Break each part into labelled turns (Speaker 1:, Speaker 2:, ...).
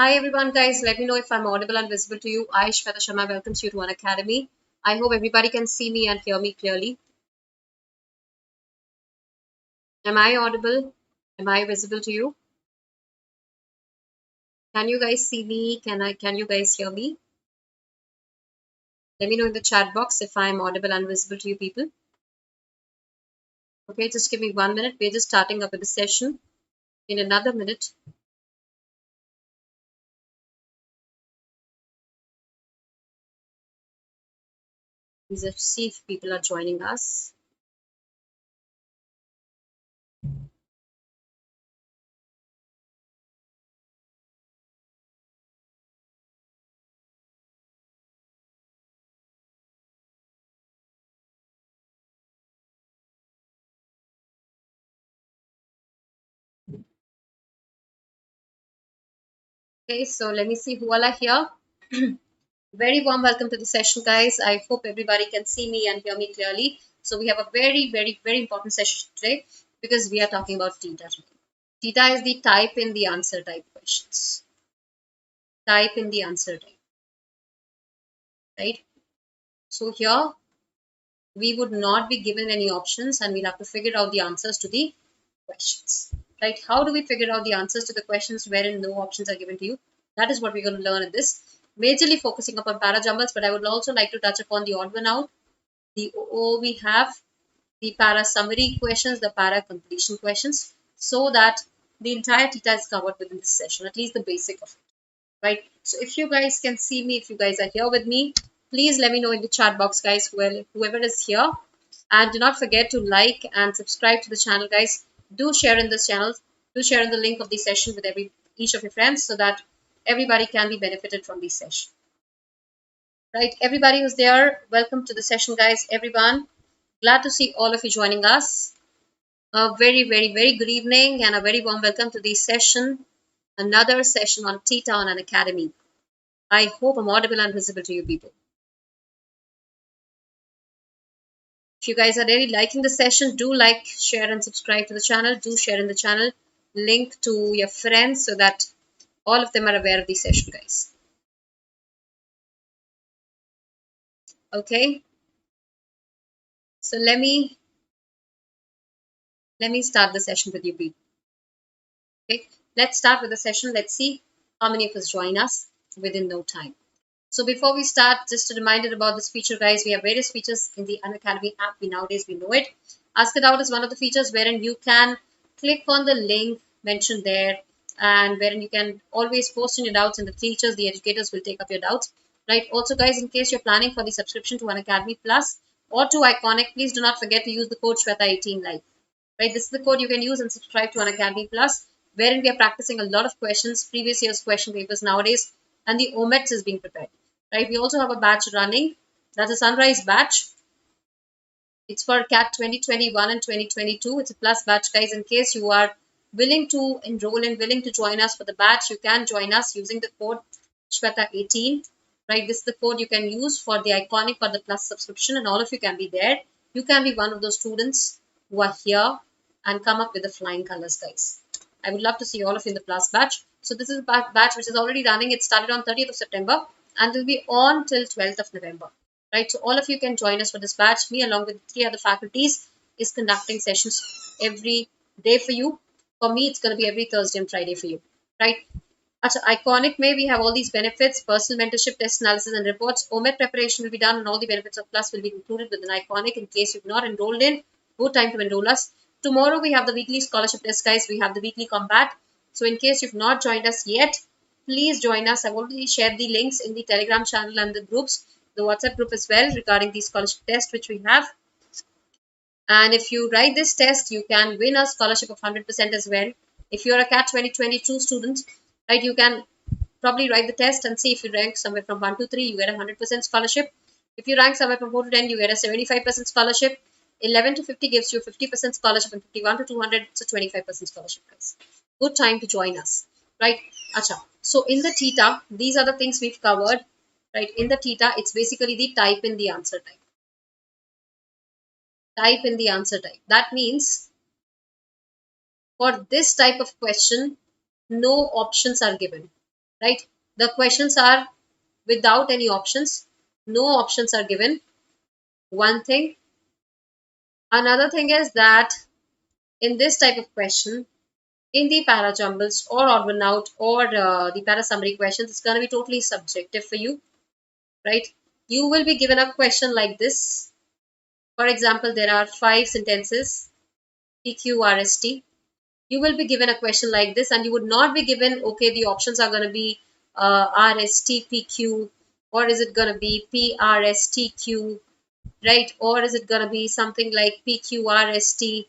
Speaker 1: Hi everyone guys, let me know if I'm audible and visible to you. I, Shweta Sharma, welcomes you to Unacademy. I hope everybody can see me and hear me clearly. Am I audible? Am I visible to you? Can you guys see me? Can you guys hear me? Let me know in the chat box if I'm audible and visible to you people. Okay, just give me 1 minute. We're just starting up with the session in another minute. Please see if people are joining us. Okay, so let me see who all are here. Very warm welcome to the session, guys. I hope everybody can see me and hear me clearly. So we have a very important session today because we are talking about theta. Theta is the type in the answer type questions. Type in the answer type, right? So here we would not be given any options and we'll have to figure out the answers to the questions, right? How do we figure out the answers to the questions wherein no options are given to you? That is what we're going to learn in this. Majorly focusing upon parajumbles, but I would also like to touch upon the odd one out. The O we have the para summary questions, the para completion questions, so that the entire theta is covered within this session, at least the basic of it, right? So if you guys can see me, if you guys are here with me, please let me know in the chat box, guys, whoever is here. And do not forget to like and subscribe to the channel, guys. Do share in this channel. Do share in the link of the session with each of your friends so that everybody can be benefited from this session. Right, everybody who's there, welcome to the session, guys. Everyone, glad to see all of you joining us. A very good evening and a very warm welcome to this session, another session on theta on Unacademy. I hope I'm audible and visible to you people. If you guys are really liking the session, do like, share and subscribe to the channel. Do share in the channel link to your friends so that all of them are aware of the session, guys. Okay, so let me start the session with you people. Okay, let's start with the session. Let's see how many of us join us within no time. So before we start, just a reminder about this feature, guys. We have various features in the Unacademy app. Nowadays we know it. Ask It Out is one of the features wherein you can click on the link mentioned there and wherein you can always post in your doubts and the teachers, the educators will take up your doubts. Right. Also, guys, in case you're planning for the subscription to Unacademy Plus or to Iconic, please do not forget to use the code Shweta18 Live. Right. This is the code you can use and subscribe to Unacademy Plus, wherein we are practicing a lot of questions, previous year's question papers nowadays, and the OMETs is being prepared. Right, we also have a batch running. That's a sunrise batch. It's for CAT 2021 and 2022. It's a plus batch, guys. In case you are willing to enroll and willing to join us for the batch, you can join us using the code Shweta18. Right, this is the code you can use for the Iconic or the plus subscription, and all of you can be there. You can be one of those students who are here and come up with the flying colors, guys. I would love to see all of you in the plus batch. So this is a batch which is already running. It started on 30th of September and will be on till 12th of November. Right, so all of you can join us for this batch. Me along with 3 other faculties is conducting sessions every day for you. For me, it's going to be every Thursday and Friday for you. Right. At Iconic May, we have all these benefits: personal mentorship, test analysis and reports. OMET preparation will be done and all the benefits of Plus will be included within Iconic. In case you've not enrolled in, good time to enroll us. Tomorrow we have the weekly scholarship test, guys. We have the weekly combat. So in case you've not joined us yet, please join us. I've already shared the links in the Telegram channel and the groups, the WhatsApp group as well, regarding the scholarship test which we have. And if you write this test, you can win a scholarship of 100% as well. If you're a CAT 2022 student, right, you can probably write the test and see if you rank somewhere from 1 to 3, you get a 100% scholarship. If you rank somewhere from 4 to 10, you get a 75% scholarship. 11 to 50 gives you 50% scholarship, and 51 to 200, it's a 25% scholarship, guys. Good time to join us, right? Acha. So in the theta, these are the things we've covered, right? In the theta, it's basically the type in the answer type. Type in the answer type. That means for this type of question, no options are given, right? The questions are without any options. No options are given. One thing. Another thing is that in this type of question, in the Parajumbles or odd one out or the para summary questions, it's going to be totally subjective for you, right? You will be given a question like this. For example, there are 5 sentences, PQRST. You will be given a question like this, and you would not be given, okay, the options are going to be RSTPQ, or is it going to be PRSTQ, right? Or is it going to be something like PQRST?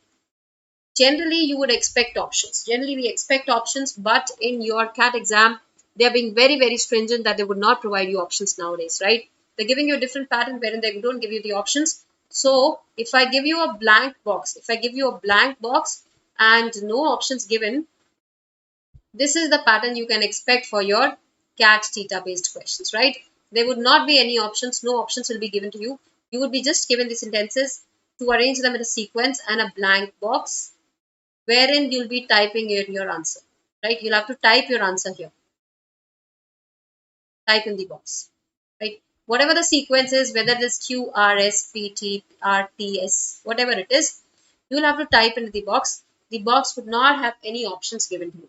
Speaker 1: Generally, you would expect options. Generally, we expect options, but in your CAT exam, they are being very, very stringent that they would not provide you options nowadays, right? They're giving you a different pattern wherein they don't give you the options. So, if I give you a blank box, and no options given, this is the pattern you can expect for your CAT theta based questions, right? There would not be any options, no options will be given to you. You would be just given the sentences to arrange them in a sequence and a blank box wherein you'll be typing in your answer, right? You'll have to type your answer here, type in the box, right? Whatever the sequence is, whether it is Q, R, S, P, T, R, T, S, whatever it is, you'll have to type into the box. The box would not have any options given to you.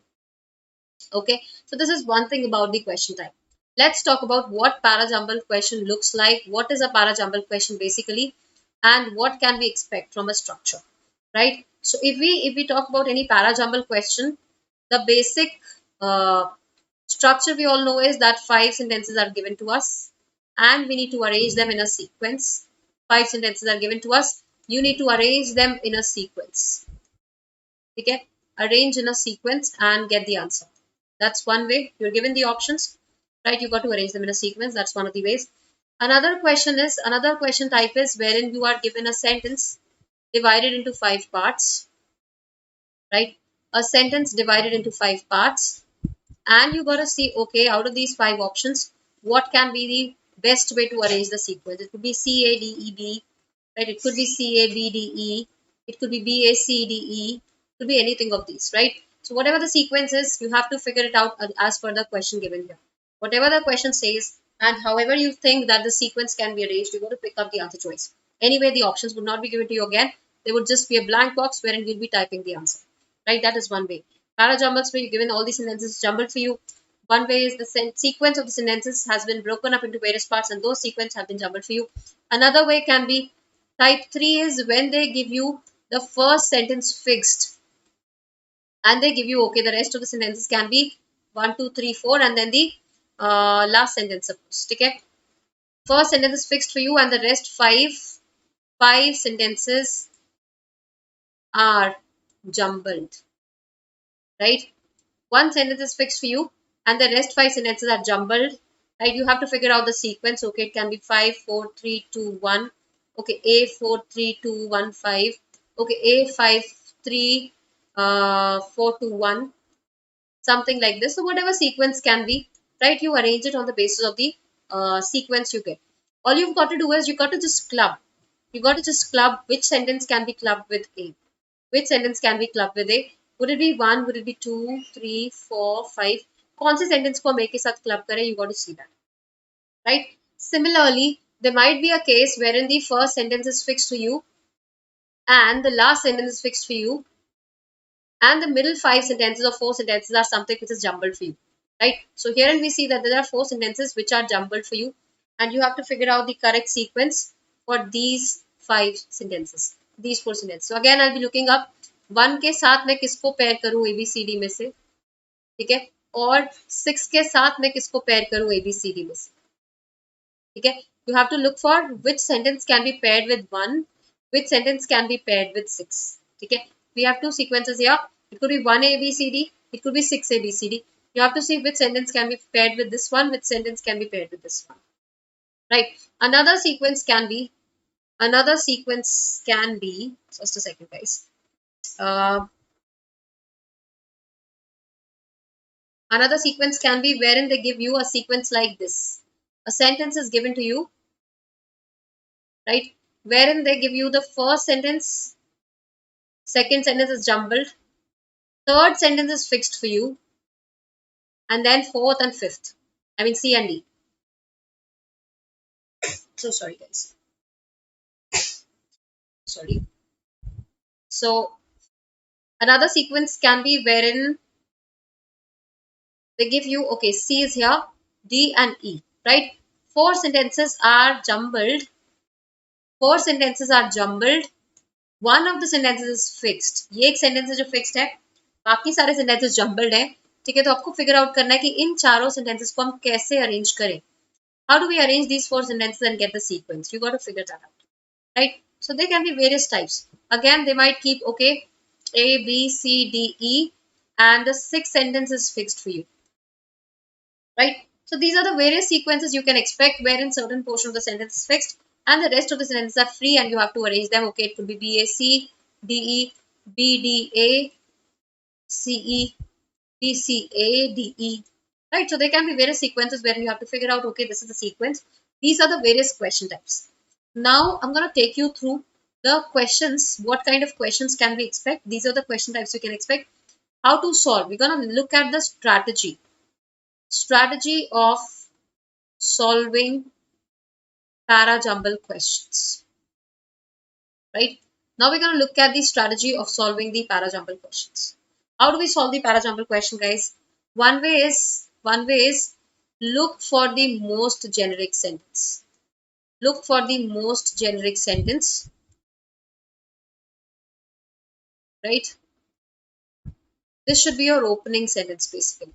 Speaker 1: Okay, so this is one thing about the question type. Let's talk about what parajumble question looks like. What is a parajumble question basically, and what can we expect from a structure, right? So if we talk about any parajumble question, the basic structure we all know is that 5 sentences are given to us, and we need to arrange them in a sequence. 5 sentences are given to us. You need to arrange them in a sequence. Okay, arrange in a sequence and get the answer. That's one way. You're given the options, right? You got to arrange them in a sequence. That's one of the ways. Another question type is wherein you are given a sentence divided into 5 parts, right? A sentence divided into 5 parts, and you got to see, okay, out of these 5 options, what can be the best way to arrange the sequence? It could be C A D E B, right? It could be C A B D E. It could be B A C D E. It could be anything of these, right? So whatever the sequence is, you have to figure it out as per the question given here. Whatever the question says, and however you think that the sequence can be arranged, you got to pick up the answer choice. Anyway, the options would not be given to you again. There would just be a blank box wherein you'll be typing the answer, right? That is one way. Parajumbles, where you're given all the sentences jumbled for you. One way is the sequence of the sentences has been broken up into various parts, and those sequences have been jumbled for you. Another way can be type 3 is when they give you the first sentence fixed, and they give you, okay, the rest of the sentences can be 1, 2, 3, 4, and then the last sentence, suppose. Okay, first sentence is fixed for you, and the rest five sentences are jumbled, right? One sentence is fixed for you, and the rest 5 sentences are jumbled, right? You have to figure out the sequence. Okay, it can be 5, 4, 3, 2, 1. Okay, A 4, 3, 2, 1, 5. Okay, A 5, 3, 4, 2, 1. Something like this. So whatever sequence can be, right? You arrange it on the basis of the sequence you get. All you've got to do is you got to just club. You got to just club which sentence can be clubbed with A. Which sentence can be clubbed with A? Would it be 1? Would it be 2, 3, 4, 5? कौन से sentence को हम एक के साथ club करें? You got to see that, right? Similarly, there might be a case wherein the first sentence is fixed for you, and the last sentence is fixed for you, and the middle 5 sentences or 4 sentences are something which is jumbled for you, right? So here we see that there are 4 sentences which are jumbled for you, and you have to figure out the correct sequence for these 5 sentences, these 4 sentences. So again, I'll be looking up 1 के साथ मैं किसको pair करूं ABCD में से, ठीक है, और 6 के साथ मैं किसको पेयर करूं ABCD में से, ठीक है. You have to look for which sentence can be paired with 1, which sentence can be paired with 6, ठीक है. We have 2 sequences here. It could be 1 ABCD, it could be 6 ABCD. You have to see which sentence can be paired with this one, which sentence can be paired with this one, right? Another sequence can be, just a second guys, another sequence can be wherein they give you a sequence like this. A sentence is given to you, right? Wherein they give you the first sentence, second sentence is jumbled, third sentence is fixed for you, and then fourth and fifth. I mean C and D. So sorry guys. Sorry. So another sequence can be wherein they give you, okay, C is here, D and E, right? Four sentences are jumbled. Four sentences are jumbled. One of the sentences is fixed. ये एक sentence है जो fixed है, बाकी सारे sentences jumbled है. ठीक है, तो आपको figure out करना है कि इन चारों sentences को हम कैसे arrange करें. How do we arrange these four sentences and get the sequence? You got to figure that out, right? So there can be various types. Again, they might keep, okay, A, B, C, D, E, and the sixth sentence is fixed for you, right? So these are the various sequences you can expect wherein certain portion of the sentence is fixed and the rest of the sentences are free and you have to arrange them. Okay, it could be B, A, C, D, E, B, D, A, C, E, B, C, A, D, E, right? So there can be various sequences wherein you have to figure out, okay, this is the sequence. These are the various question types. Now I'm going to take you through the questions. What kind of questions can we expect? These are the question types we can expect. How to solve. We're going to look at the strategy of solving parajumble questions, right? Now we're going to look at the strategy of solving the parajumble questions. How do we solve the parajumble question, guys? One way is look for the most generic sentence. Look for the most generic sentence, right? This should be your opening sentence basically,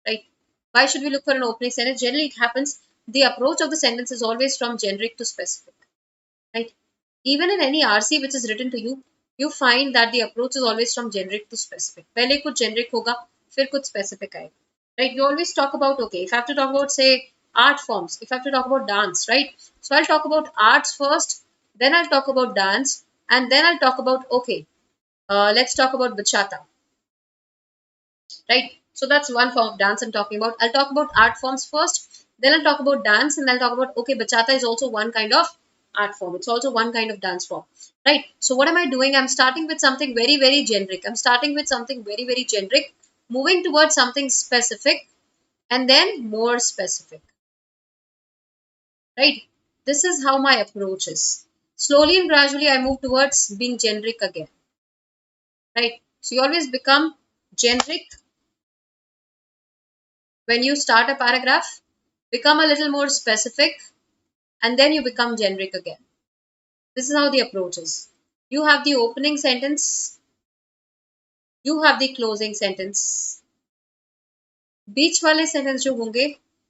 Speaker 1: right? Why should we look for an opening sentence? Generally it happens, the approach of the sentence is always from generic to specific, right? Even in any RC which is written to you, you find that the approach is always from generic to specific. पहले कुछ generic होगा, फिर कुछ specific आएगा, right? You always talk about, okay, if I have to talk about, say, art forms, if I have to talk about dance, right? So I'll talk about arts first, then I'll talk about dance, and then I'll talk about, okay, let's talk about bachata, right? So that's one form of dance I'm talking about. I'll talk about art forms first, then I'll talk about dance, and I'll talk about, okay, bachata is also one kind of art form. It's also one kind of dance form, right? So what am I doing? I'm starting with something very, very generic. I'm starting with something very, very generic, moving towards something specific, and then more specific, right? This is how my approach is. Slowly and gradually, I move towards being generic again, right? So you always become generic when you start a paragraph, become a little more specific, and then you become generic again. This is how the approach is. You have the opening sentence, you have the closing sentence. बीच वाले sentence जो होंगे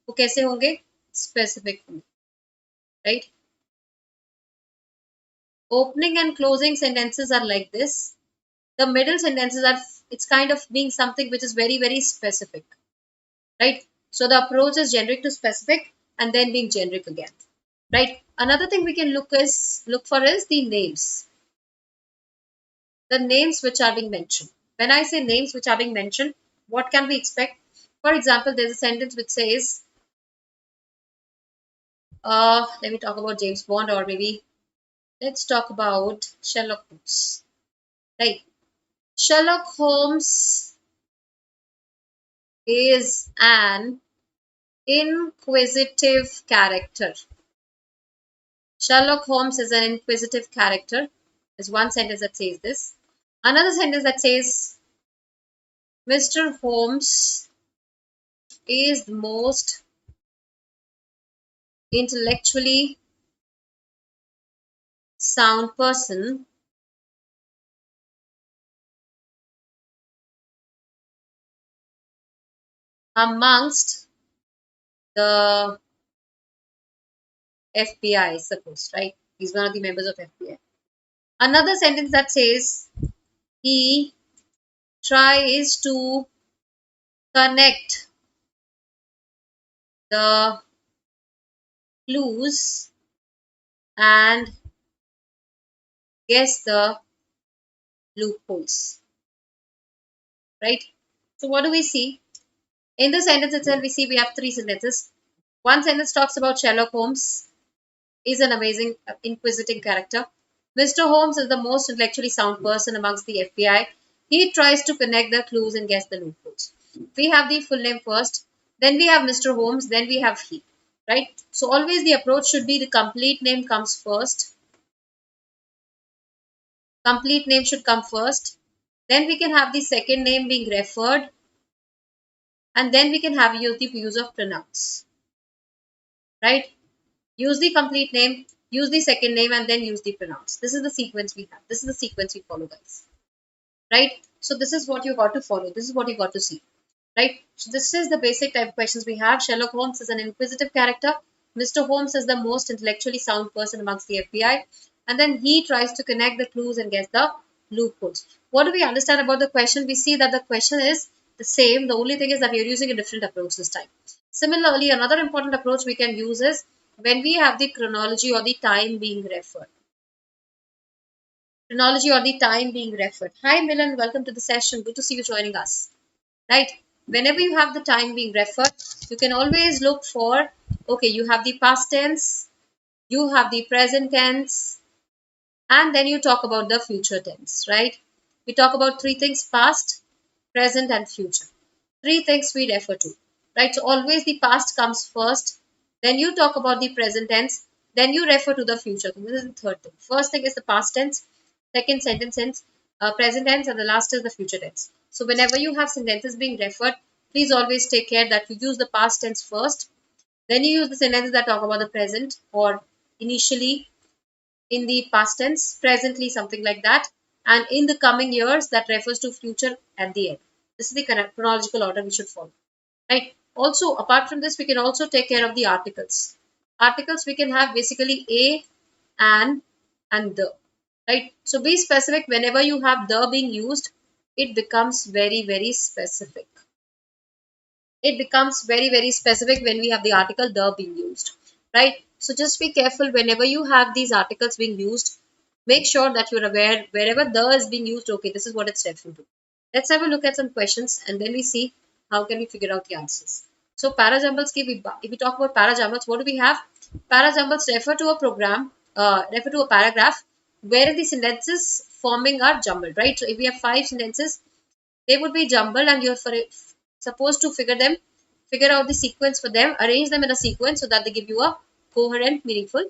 Speaker 1: वो कैसे होंगे? Specific होंगे, right? Opening and closing sentences are like this. The middle sentences are, it's kind of being something which is very, very specific, right? So the approach is generic to specific and then being generic again, right? Another thing we can look for is the names. The names which are being mentioned. When I say names which are being mentioned, what can we expect? For example, there's a sentence which says, let me talk about James Bond, or maybe let's talk about Sherlock Holmes, right? Sherlock Holmes is an inquisitive character. Sherlock Holmes is an inquisitive character. There's one sentence that says this. Another sentence that says, Mr. Holmes is the most intellectually sound person amongst the FBI, suppose, right? He's one of the members of FBI. Another sentence that says, he tries to connect the clues and guess the loopholes, right? So what do we see? In the sentence itself, we see we have three sentences. One sentence talks about Sherlock Holmes is an amazing, inquisitive character. Mr. Holmes is the most intellectually sound person amongst the FBI. He tries to connect the clues and guess the loopholes. We have the full name first, then we have Mr. Holmes, then we have he, right? So always the approach should be the complete name comes first. Complete name should come first. Then we can have the second name being referred, and then we can have use of pronouns, right? Use the complete name, use the second name, and then use the pronouns. This is the sequence we have. This is the sequence we follow, guys, right? So this is what you got to follow. This is what you got to see, right? So this is the basic type of questions we have. Sherlock Holmes is an inquisitive character. Mr. Holmes is the most intellectually sound person amongst the FBI. And then he tries to connect the clues and guess the loopholes. What do we understand about the question? We see that the question is the same. The only thing is that we are using a different approach this time. Similarly, another important approach we can use is when we have the chronology or the time being referred. Chronology or the time being referred. Hi Milan, welcome to the session. Good to see you joining us. Right? Whenever you have the time being referred, you can always look for, okay, you have the past tense, you have the present tense, and then you talk about the future tense, right? We talk about three things: past, present, and future. Three things we refer to, right? So always the past comes first, then you talk about the present tense, then you refer to the future. This is the third thing. First thing is the past tense, second sentence tense, present tense, and the last is the future tense. So whenever you have sentences being referred, please always take care that you use the past tense first, then you use the sentences that talk about the present or initially in the past tense, presently, something like that, and in the coming years that refers to future at the end. This is the chronological order we should follow, right? Also, apart from this, we can also take care of the articles. Articles we can have basically a, and the, right? So be specific. Whenever you have the being used, it becomes very, very specific. It becomes very, very specific when we have the article the being used, right? So just be careful whenever you have these articles being used. Make sure that you're aware wherever the is being used, okay, this is what it's referring to. Let's have a look at some questions and then we see how can we figure out the answers. So Parajumbles, if we talk about Parajumbles, what do we have? Parajumbles refer to a program, refer to a paragraph where the sentences forming are jumbled, right? So if we have 5 sentences, they would be jumbled and you're supposed to figure out the sequence for them, arrange them in a sequence so that they give you a coherent, meaningful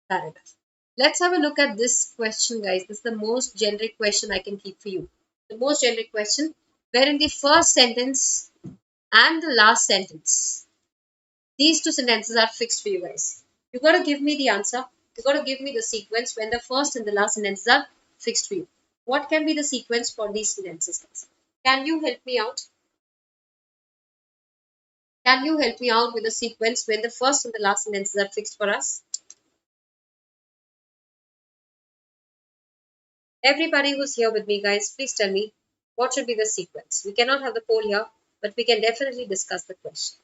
Speaker 1: paragraph. Let's have a look at this question, guys. This is the most generic question I can keep for you. The most generic question, wherein the first sentence and the last sentence, these two sentences are fixed for you guys. You got to give me the answer. You got to give me the sequence when the first and the last sentences are fixed for you. What can be the sequence for these sentences, guys? Can you help me out? Can you help me out with the sequence when the first and the last sentences are fixed for us? Everybody who's here with me, guys, please tell me what should be the sequence. We cannot have the poll here, but we can definitely discuss the question,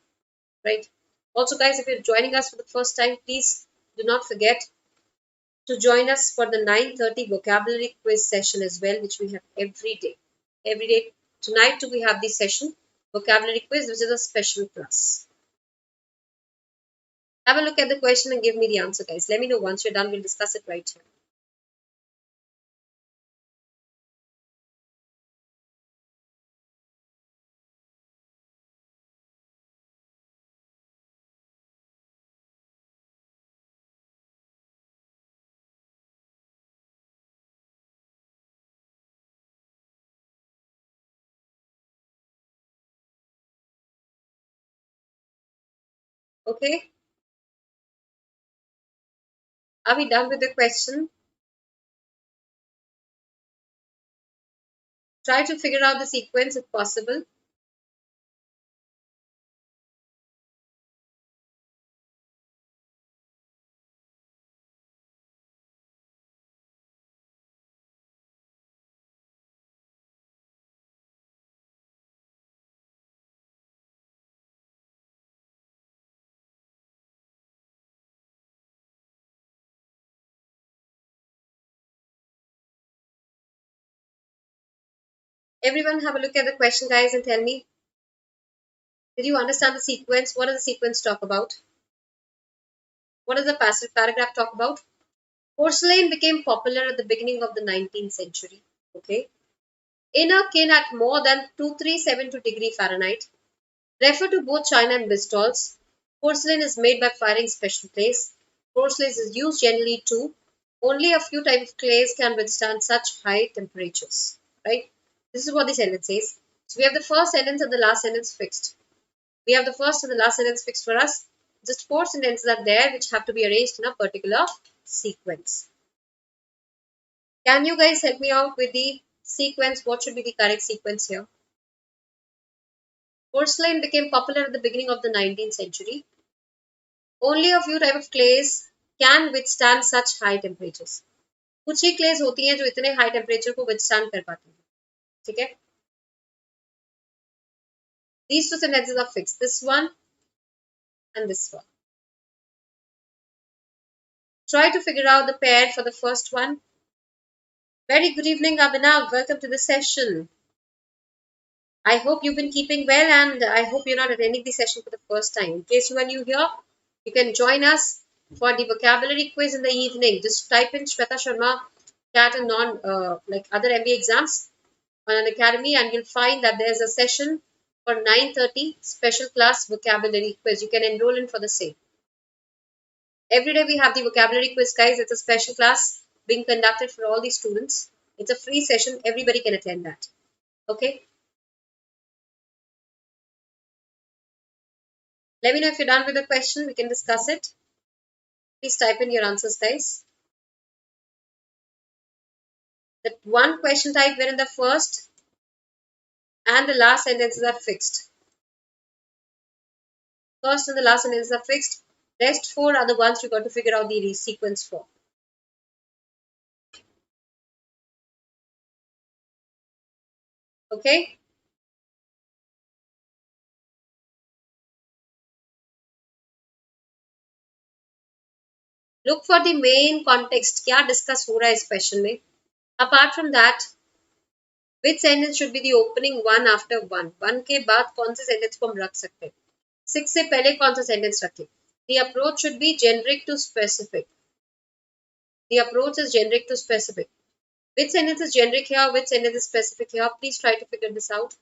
Speaker 1: right? Also, guys, if you're joining us for the first time, please do not forget to join us for the 9:30 vocabulary quiz session as well, which we have every day. Every day. Tonight too, we have this session, vocabulary quiz, which is a special class. Have a look at the question and give me the answer, guys. Let me know once you're done. We'll discuss it right here. Okay. Are we done with the question? Try to figure out the sequence if possible. Everyone have a look at the question, guys, and tell me, did you understand the sequence? What does the sequence talk about? What does the passive paragraph talk about? Porcelain became popular at the beginning of the 19th century. Okay. Inner kin at more than 2372 degree Fahrenheit. Refer to both china and Bristol's. Porcelain is made by firing special clays. Porcelain is used generally too. Only a few types of clays can withstand such high temperatures. Right? This is what the sentence says. So we have the first sentence and the last sentence fixed. We have the first and the last sentence fixed for us. Just four sentences are there which have to be arranged in a particular sequence. Can you guys help me out with the sequence? What should be the correct sequence here? Porcelain became popular at the beginning of the 19th century. Only a few types of clays can withstand such high temperatures. कुछ ही clays होती हैं जो इतने high temperature को withstand कर पाती हैं. ठीक है? These two sentences are fixed. This one and this one. Try to figure out the pair for the first one. Very good evening, Abhinav. Welcome to the session. I hope you've been keeping well and I hope you're not attending the session for the first time. In case you are new here, you can join us for the vocabulary quiz in the evening. Just type in Shweta Sharma CAT and like other MBA exams on Unacademy and you'll find that there's a session for 9:30 special class vocabulary quiz. You can enroll in for the same. Every day we have the vocabulary quiz, guys. It's a special class being conducted for all the students. It's a free session. Everybody can attend that. Okay. Let me know if you're done with the question. We can discuss it. Please type in your answers, guys. That one question type wherein the first and the last sentences are fixed. First and the last sentences are fixed. Rest four are the ones you got to figure out the sequence for. Okay. Look for the main context. क्या discuss हो रहा है इस question में? Apart from that, which sentence should be the opening one after one? One के बाद कौन से sentence को हम रख सकते हैं? 6 से पहले कौन सा sentence रखें? The approach should be generic to specific. The approach is generic to specific. Which sentence is generic here? Which sentence is specific here? Please try to figure this out.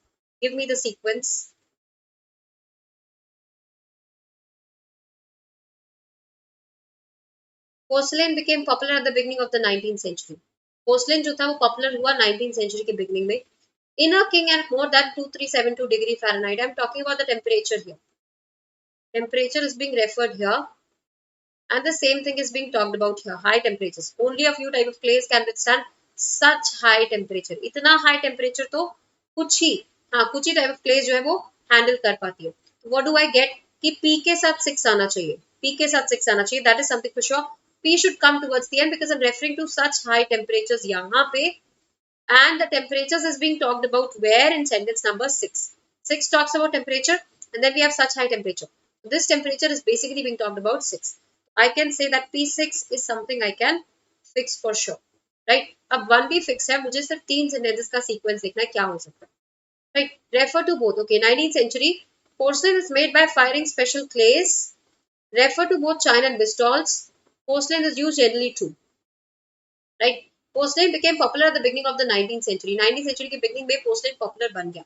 Speaker 1: Give me the sequence. Porcelain became popular at the beginning of the 19th century. Porcelain जो था वो popular हुआ 19th century के beginning में. Inner king at more than 2372 degree Fahrenheit. I'm talking about the temperature here. Temperature is being referred here. And the same thing is being talked about here. High temperatures. Only a few type of clays can withstand such high temperature. इतना high temperature तो कुछ ही type of clays जो है वो handle कर पाती है. What do I get? कि P के साथ 6 आना चाहिए. P के साथ 6 आना चाहिए. That is something for sure. P should come towards the end because I'm referring to such high temperatures यहाँ पे. And the temperatures is being talked about where in sentence number 6. 6 talks about temperature and then we have such high temperature. This temperature is basically being talked about 6. I can say that P6 is something I can fix for sure. Right? अब 1 भी fix है, मुझे सिर्फ 3 sentences का sequence देखना है क्या हो सकता है. Right? Refer to both. Okay, 19th century. Porcelain is made by firing special clays. Refer to both china and Bristol's. Porcelain is used generally too. Right? Porcelain became popular at the beginning of the 19th century. 19th century के beginning में porcelain popular बन गया.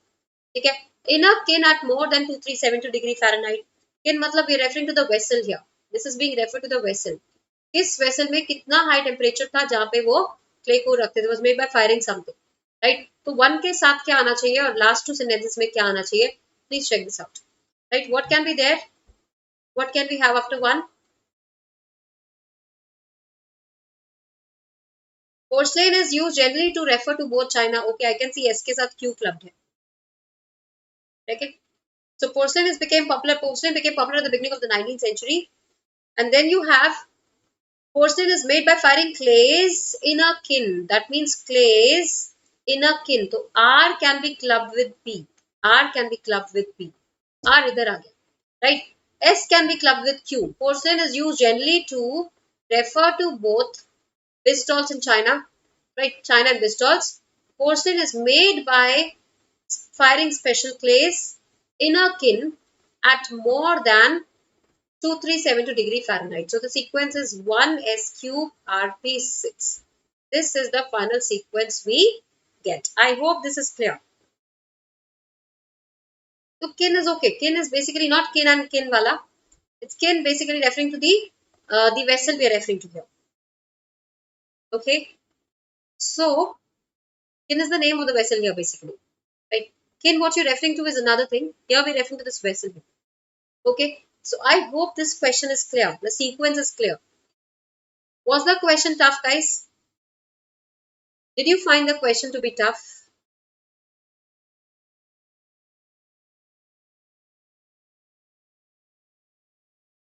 Speaker 1: ठीक है? Inner kin at more than 2372 degree Fahrenheit. Kin मतलब we are referring to the vessel here. This is being referred to the vessel. किस vessel में कितना high temperature था जहाँ पे वो clay को रखते थे? Was made by firing something. Right? तो one के साथ क्या आना चाहिए और last two sentences में क्या आना चाहिए? Please check this out. Right? What can be there? What can we have after one? Porcelain is used generally to refer to both China. Okay, I can see S के साथ Q clubbed है. Okay. So porcelain became popular. Porcelain became popular at the beginning of the 19th century. And then you have porcelain is made by firing clays in a kin. That means clays in a kin. So R can be clubbed with P. R can be clubbed with P. R इधर आ गया. Right. S can be clubbed with Q. Porcelain is used generally to refer to both Bristol's in China. Right. China and Bristol's. Porcelain is made by firing special clays in a kin at more than 2372 degree Fahrenheit. So the sequence is 1 S cube RP6. This is the final sequence we get. I hope this is clear. So kin is okay. Kin is basically not kin and kin wala. It's kin basically referring to the vessel we are referring to here. Okay. So kin is the name of the vessel here basically. Right. Kin, what you're referring to is another thing. Here we're referring to this vessel. Okay. So I hope this question is clear. The sequence is clear. Was the question tough, guys? Did you find the question to be tough?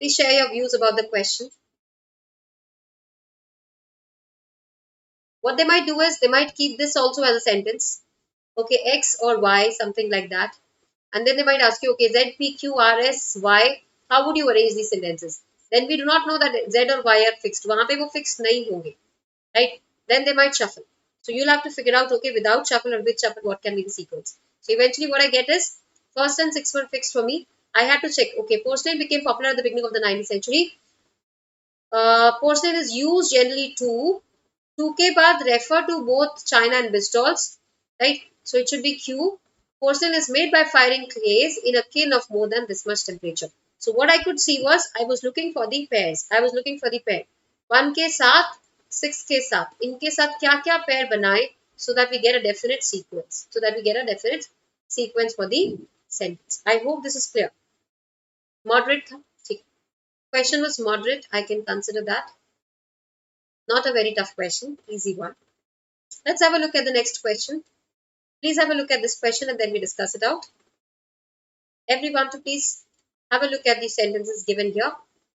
Speaker 1: Please share your views about the question. What they might do is they might keep this also as a sentence. Okay, X or Y, something like that. And then they might ask you, okay, Z, P, Q, R, S, Y. How would you arrange these sentences? Then we do not know that Z or Y are fixed. वहाँ पे वो fixed नहीं होंगे, right? Then they might shuffle. So you'll have to figure out, okay, without shuffle or with shuffle, what can be the sequence. So eventually what I get is first and sixth were fixed for me. I had to check, okay, porcelain became popular at the beginning of the 19th century. Porcelain is used generally to के बाद refer to both China and Bristol's, right? So it should be Q. Porcelain is made by firing clays in a kiln of more than this much temperature. So what I could see was I was looking for the pairs. I was looking for the pair. 1 के साथ 6 के साथ इनके साथ क्या क्या pair बनाए so that we get a definite sequence. So that we get a definite sequence for the sentence. I hope this is clear. Moderate था, ठीक. Question was moderate. I can consider that. Not a very tough question, easy one. Let's have a look at the next question. Please have a look at this question and then we discuss it out. Everyone to please have a look at the sentences given here.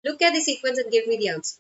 Speaker 1: Look at the sequence and give me the answer.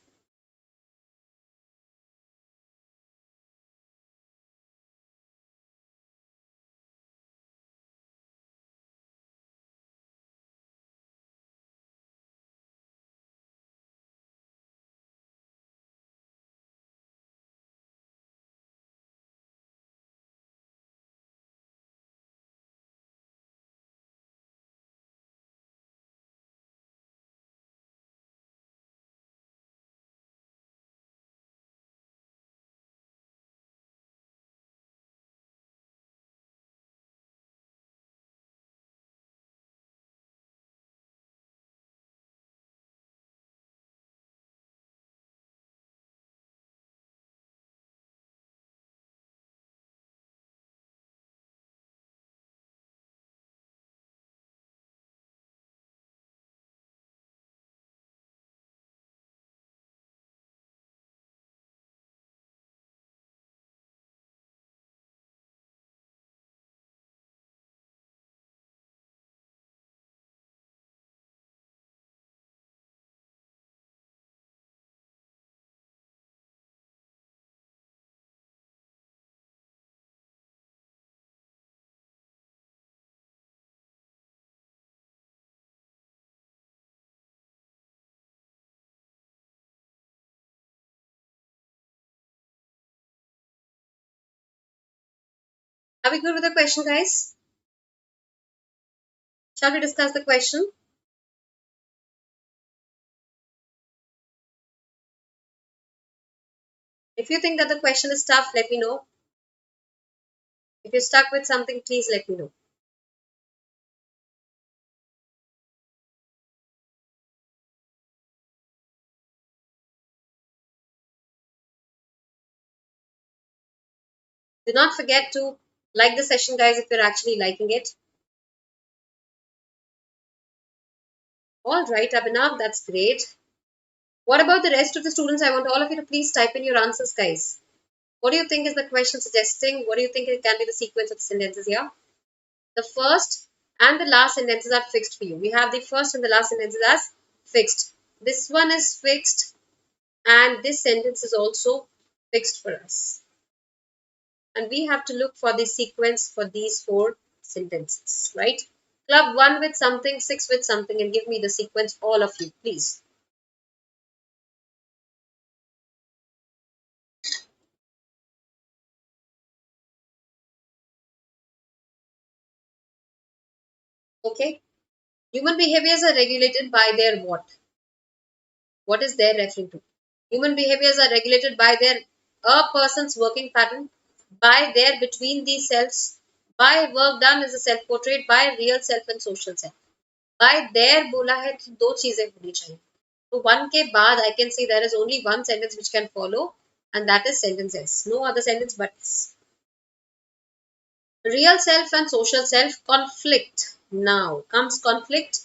Speaker 1: Are we good with the question, guys? Shall we discuss the question? If you think that the question is tough, let me know. If you're stuck with something, please let me know. Do not forget to like the session, guys, if you're actually liking it. All right, Abhinav, that's great. What about the rest of the students? I want all of you to please type in your answers, guys. What do you think is the question suggesting? What do you think it can be the sequence of the sentences here? The first and the last sentences are fixed for you. We have the first and the last sentences as fixed. This one is fixed and this sentence is also fixed for us. And we have to look for the sequence for these four sentences, right? Club 1 with something, 6 with something, and give me the sequence, all of you, please. Okay. Human behaviors are regulated by their what? What is their referring to? Human behaviors are regulated by their a person's working pattern. by there between these selves, by work done is a self portrait, by real self and social self. By there बोला है तो दो चीजें होनी चाहिए. तो one के बाद I can say there is only one sentence which can follow, and that is sentence S. No other sentence but S. Real self and social self conflict. Now comes conflict.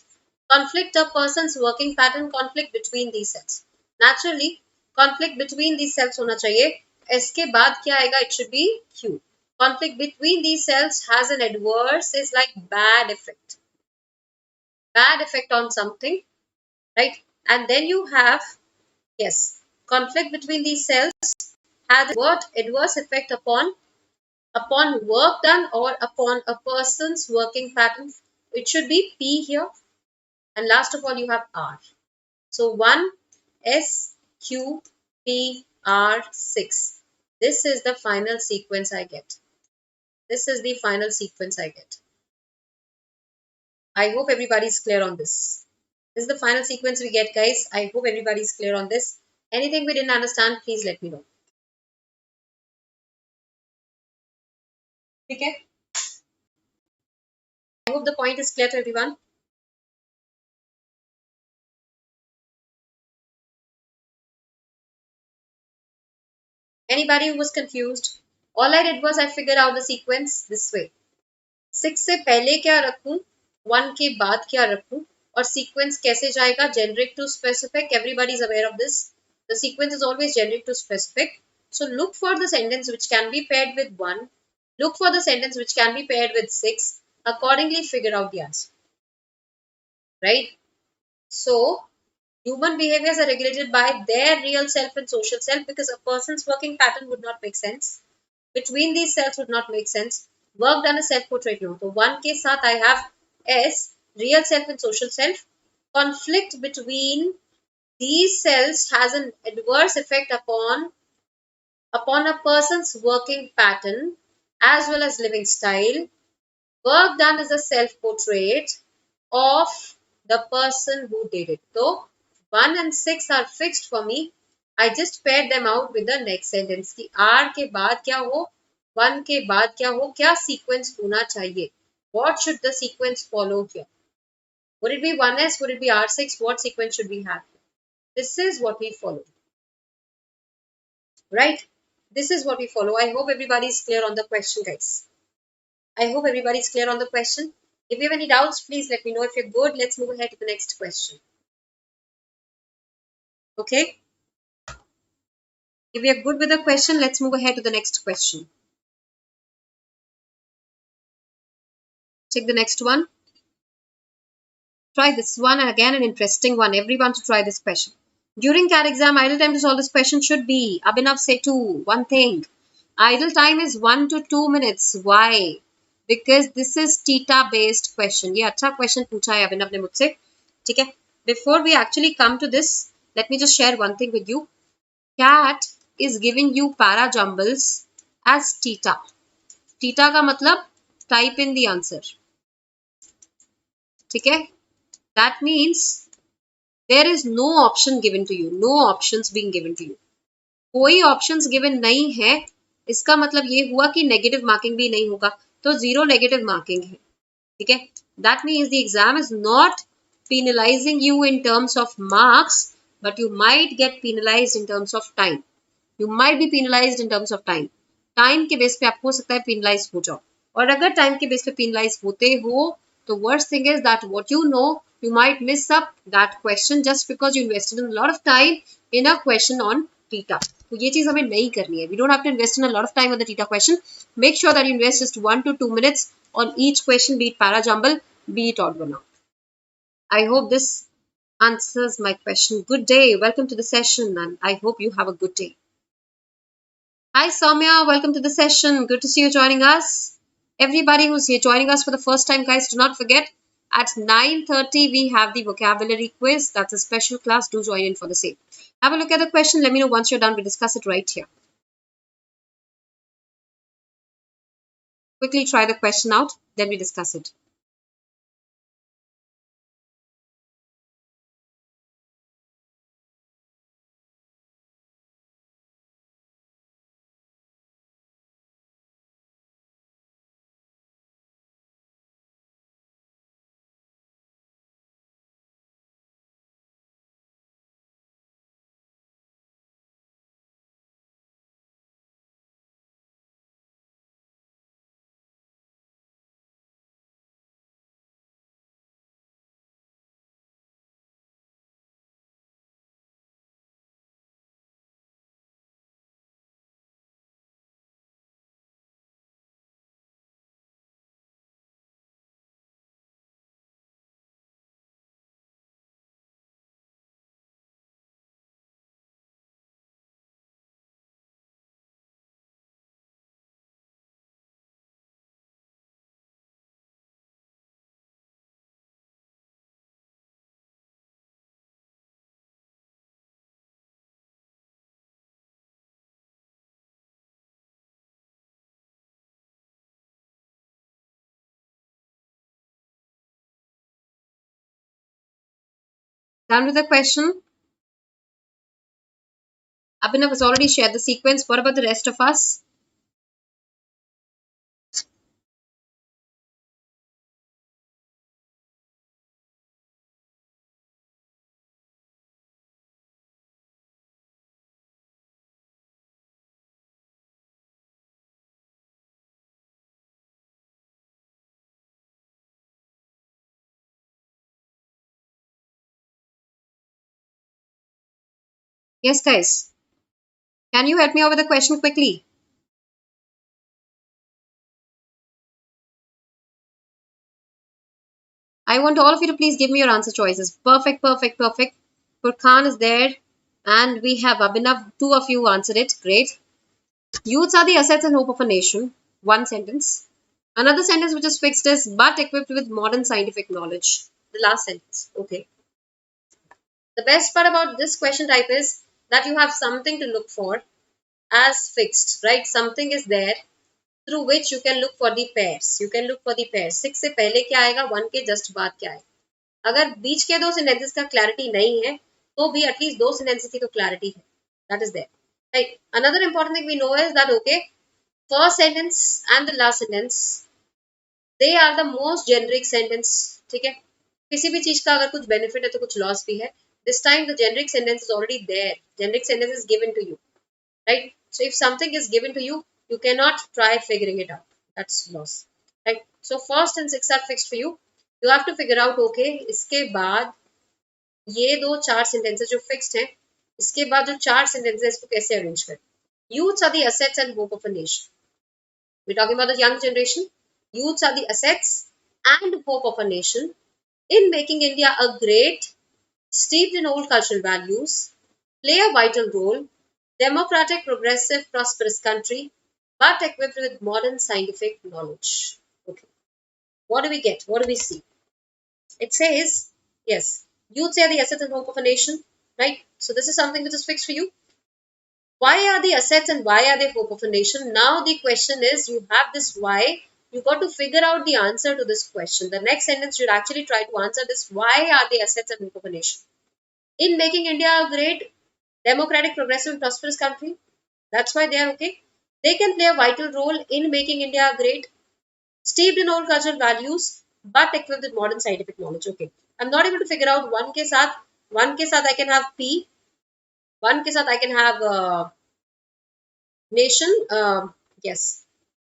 Speaker 1: Conflict a person's working pattern, conflict between these selves. Naturally, conflict between these selves होना चाहिए. इसके बाद क्या आएगा? It should be Q. Conflict between these selves has an adverse, is like bad effect. Bad effect on something, right? And then you have, yes, conflict between these cells has what adverse effect upon work done or upon a person's working pattern. It should be P here, and last of all you have R. So 1 S Q P R 6. This is the final sequence I get. This is the final sequence I get. I hope everybody is clear on this. This is the final sequence we get, guys. I hope everybody is clear on this. Anything we didn't understand, please let me know. Okay? I hope the point is clear to everyone. Anybody who was confused? All I did was I figured out the sequence this way. 6 से पहले क्या रखूं, 1 के बाद क्या रखूं, और sequence कैसे जाएगा? Generic to specific. Everybody is aware of this. The sequence is always generic to specific. So look for the sentence which can be paired with 1. Look for the sentence which can be paired with 6. Accordingly, figure out the answer. Right? So human behaviors are regulated by their real self and social self, because a person's working pattern would not make sense. Between these cells would not make sense. Work done is self-portrait no. So one के साथ I have S, real self and social self. Conflict between these cells has an adverse effect upon a person's working pattern as well as living style. Work done is a self-portrait of the person who did it. So 1 and 6 are fixed for me. I just paired them out with the next sentence कि R के बाद क्या हो, 1 के बाद क्या हो, क्या sequence होना चाहिए. What should the sequence follow here? Would it be 1S? Would it be R6? What sequence should we have? This is what we follow. Right? This is what we follow. I hope everybody is clear on the question, guys. I hope everybody is clear on the question. If you have any doubts, please let me know. If you're good, let's move ahead to the next question. Okay? If we are good with the question, let's move ahead to the next question. Take the next one. Try this one, and again an interesting one. Everyone to try this question. During CAT exam, idle time to solve this question should be, Abhinav say 2. One thing. Idle time is 1 to 2 minutes. Why? Because this is theta based question. ये अच्छा question पूछा है अभिनव ने मुझसे. ठीक है? Before we actually come to this, let me just share one thing with you. CAT is giving you Parajumbles as theta. Theta का मतलब type in the answer. ठीक है? That means there is no option given to you. No options being given to you. कोई options given नहीं है. इसका मतलब ये हुआ कि negative marking भी नहीं होगा. तो zero negative marking है. ठीक है? That means the exam is not penalizing you in terms of marks, but you might get penalized in terms of time. You might be penalized in terms of time. Time के base पे आप हो सकता है penalize हो जाओ. और अगर time के बेस पे penalize होते हो, the worst thing is that what you know, you might miss up that question just because you invested in a lot of time in a question on theta. तो ये चीज हमें नहीं करनी है. We don't have to invest in a lot of time on the theta question. Make sure that you invest just 1 to 2 minutes on each question, be it parajumble, be it odd one out. I hope this answers my question. Good day. Welcome to the session, and I hope you have a good day. Hi Soumya, welcome to the session. Good to see you joining us. Everybody who's here joining us for the first time, guys, do not forget at 9:30 we have the vocabulary quiz. That's a special class. Do join in for the same. Have a look at the question. Let me know once you're done. We discuss it right here. Quickly try the question out, then we discuss it. Done with the question? Abhinav has already shared the sequence. What about the rest of us? Yes, guys. Can you help me out with the question quickly? I want all of you to please give me your answer choices. Perfect, perfect, perfect. Furkan is there. And we have Abhinav. Two of you answered it. Great. Youths are the assets and hope of a nation. One sentence. Another sentence which is fixed is but equipped with modern scientific knowledge. The last sentence. Okay. The best part about this question type is that you have something to look for as fixed, right? Something is there through which you can look for the pairs. You can look for the pairs. 6 से पहले क्या आएगा, 1 के just बाद क्या आएगा. अगर बीच के दो सेंटेंसेस का क्लैरिटी नहीं है तो भी एटलीस्ट दो सेंटेंसेस की तो क्लैरिटी है. That is there. Right. Another important thing we know is that okay, first sentence and the last sentence they are the most generic sentence. ठीक है. किसी भी चीज का अगर कुछ बेनिफिट है तो कुछ लॉस भी है. This time the generic sentence is already there. Generic sentence is given to you. Right? So if something is given to you, you cannot try figuring it out. That's loss. Right? So first and six are fixed for you. You have to figure out okay, इसके बाद ये दो चार sentences जो fixed हैं, इसके बाद जो चार sentences हैं इसको कैसे arrange करें? Youths are the assets and hope of a nation. We're talking about the young generation. Youths are the assets and hope of a nation in making India a great, steeped in old cultural values, play a vital role, democratic, progressive, prosperous country, but equipped with modern scientific knowledge. Okay. What do we get? What do we see? It says, yes, youths are the assets and hope of a nation, right? So this is something which is fixed for you. Why are the assets and why are they hope of a nation? Now the question is, you have this why, you got to figure out the answer to this question. The next sentence should actually try to answer this, why are they assets and hope of a nation? In making India a great, democratic, progressive and prosperous country, that's why they are okay. They can play a vital role in making India a great, steeped in old cultural values, but equipped with modern scientific knowledge. Okay. I'm not able to figure out one के साथ I can have P, one के साथ I can have nation, yes.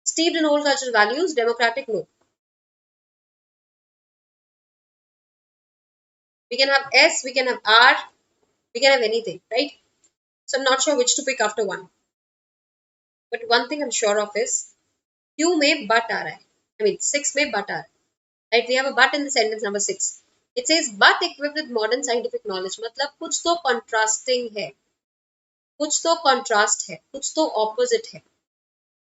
Speaker 1: Steeped in old cultural values, democratic, no. We can have S, we can have R, we can have anything, right? So I'm not sure which to pick after one. But one thing I'm sure of is Q में but आ रहा है. I mean 6 में but आ रहा है. Right? We have a but in the sentence number 6. It says but equipped with modern scientific knowledge. मतलब कुछ तो contrasting है. कुछ तो contrast है. कुछ तो opposite है.